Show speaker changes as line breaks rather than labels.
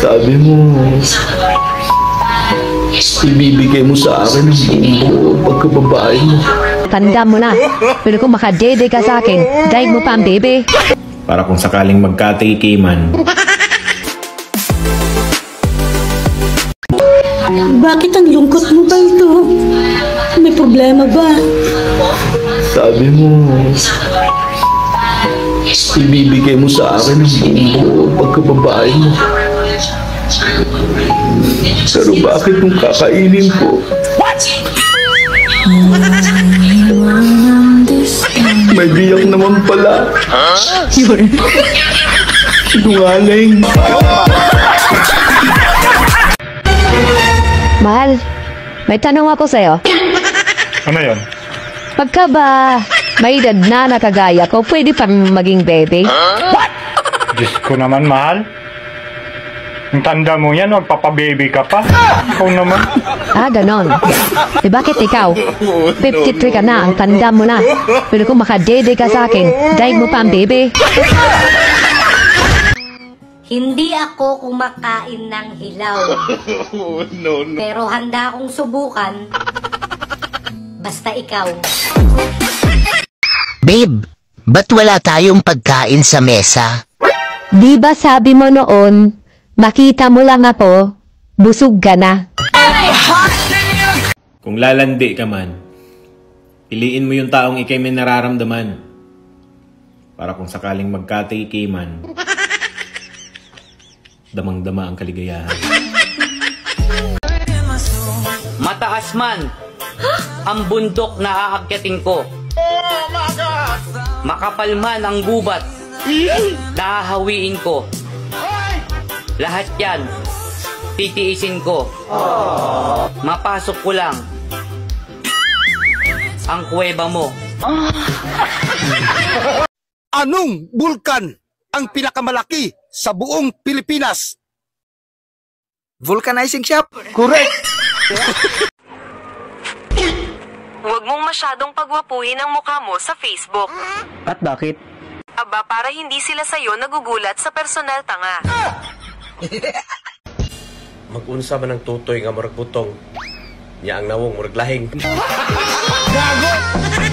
Sabi mo, ibibigay mo sa akin ang buong pagkababae mo.
Tanda mo na, pero kung makadede ka sa akin, daig mo pa ang bebe.
Para kung sakaling magkatikiman.
Bakit ang lungkot mo ba ito? May problema ba?
Sabi mo, ibibigay mo sa akin ang buong pagkababae mo. Pero bakit nung kakainin ko? May biyak naman pala.
Yun.
Sinungaling.
Mahal, may tanong ako sa'yo.
Ano yun?
Pagka ba may edad na nakagaya ko, pwede pang maging bebe?
Diyos ko naman, mahal. Ang tanda mo yan, magpapababy ka pa. Ikaw naman.
Ah, ganon. Eh bakit ikaw? 53 ka na, ang tanda mo na. Pero kung makadede ka sa akin, daig mo pa ang bebe.
Hindi ako kumakain ng hilaw.
No.
Pero handa akong subukan. Basta ikaw.
Babe, ba't wala tayong pagkain sa mesa?
Di ba sabi mo noon, makita mo lang ako, busog ka na.
Kung lalandi ka man, piliin mo yung taong ikay may nararamdaman. Para kung sakaling magkatikiman, damang-dama ang kaligayahan.
Mataas man ang bundok na aakyatin ko. Makapal man ang gubat na hahawiin ko. Lahat yan titiisin ko. Mapasok ko lang ang kuweba mo.
Anong bulkan ang pinakamalaki sa buong Pilipinas? Vulcanizing shop? Correct!
Huwag mong masyadong pagwapuhin ang mukha mo sa Facebook.
At bakit?
Aba, para hindi sila sa'yo nagugulat sa personal tanga.
Mag-unsa man ang tutoy nga murag butong. Nya ang nawong murag lahing.
Gago!